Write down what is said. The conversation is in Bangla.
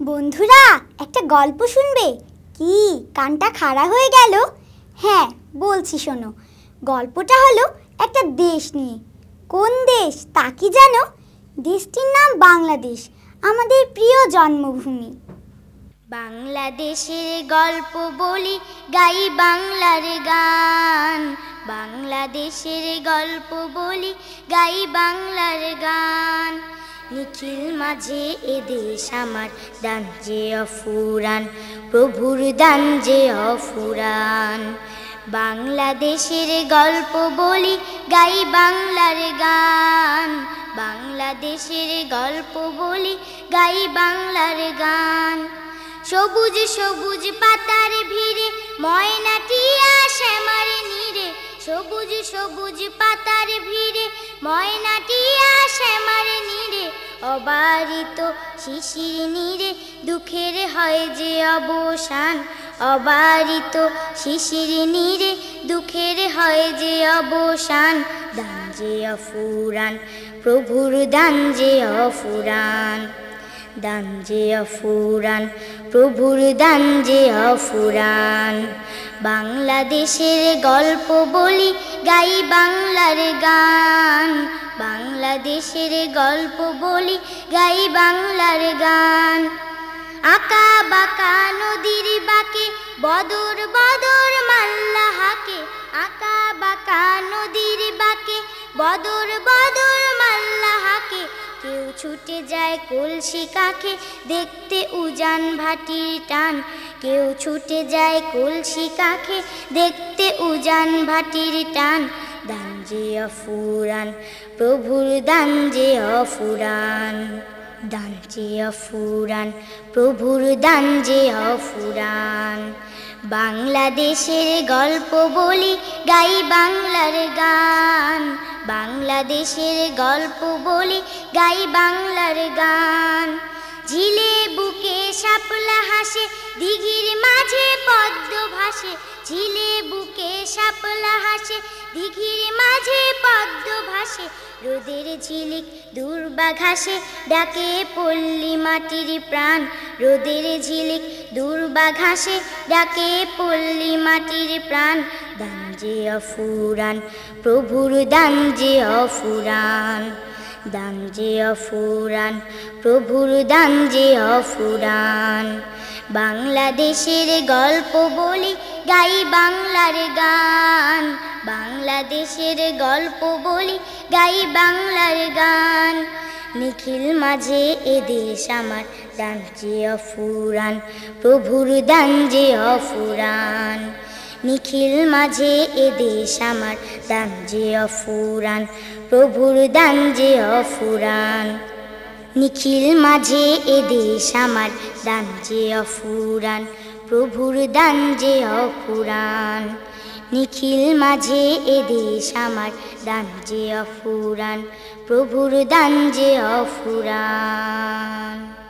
বন্ধুরা, একটা গল্প শুনবে? কি কানটা খাড়া হয়ে গেল? হ্যাঁ, বলছি শোনো। গল্পটা হলো একটা দেশ নিয়ে। কোন দেশ তা কি জানো? দেশটির নাম বাংলাদেশ, আমাদের প্রিয় জন্মভূমি। বাংলাদেশের গল্প বলি, গাই বাংলার গান। বাংলাদেশের গল্প বলি, গাই বাংলার গান। নিখিল মাঝে এ দেশ আমার, দান যে অফুরান, প্রভুর দান যে অফুরান। বাংলাদেশের গল্প বলি, গাই বাংলার গান। বাংলাদেশের গল্প বলি, গাই বাংলার গান। সবুজ সবুজ পাতার ভিড়ে ময়নাটিয়া শ্যামার নীরে। সবুজ সবুজ পাতার ভিড়ে ময়নাটিয়া শ্যামার নীরে। অবারিত শিশির নীরে দুঃখের হয় যে অবসান। অবারিত শিশির নীরে দুঃখের হয় যে অবসান। দান যে অফুরান, প্রভুর দান যে অফুরান। দান যে অফুরান, প্রভুর দান যে অফুরান। বাংলাদেশের গল্প বলি, গাই বাংলার গান। বাংলাদেশের গল্প বলি, গাই বাংলার গান। আঁকা বাঁকা নদীর বাঁকে বদর বদর মাল্লা হাকে। আঁকা বাঁকা নদীর বাঁকে বদর বদর মাল্লা হাকে। কেউ ছুটে যায় কলসি কাঁখে, দেখতে উজান ভাটির টান। কেউ ছুটে যায় কলসি কাঁখে, দেখতে উজান ভাটির টান। দান যে অফুরান, প্রভুর দান যে অফুরান। দান যে অফুরান, প্রভুর দান যে অফুরান। বাংলাদেশের গল্প বলি, গাই বাংলার গান। বাংলাদেশের গল্প বলি, গাই বাংলার গান। ঝিলে বুকে শাপলা হাসে, দিঘির মাঝে পদ্ম ভাসে। ঝিলে বুকে শাপলা হাসে, দিঘির মাঝে পদ্ম ভাসে। রোদের ঝিলিক দুর্বা ঘাসে, ডাকে পল্লী মাটির প্রাণ। রোদের ঝিলিক দুর্বা ঘাসে, ডাকে পল্লী মাটির প্রাণ। দান যে অফুরান, প্রভুর দান যে অফুরান। দান যে অফুরান, প্রভুর দান যে অফুরান। বাংলাদেশের গল্প বলি, গাই বাংলার গান। বাংলাদেশের গল্প বলি, গাই বাংলার গান। নিখিল মাঝে এ দেশ আমার, দান যে অফুরান, প্রভুর দান যে অফুরান। নিখিল মাঝে এ দেশ আমার, দান যে অফুরান, প্রভুর দান যে অফুরান। নিখিল মাঝে এ দেশ আমার, দান যে অফুরান, প্রভুর দান যে অফুরান। নিখিল মাঝে এ দেশ আমার, দান যে অফুরান, প্রভুর দান যে অফুরান।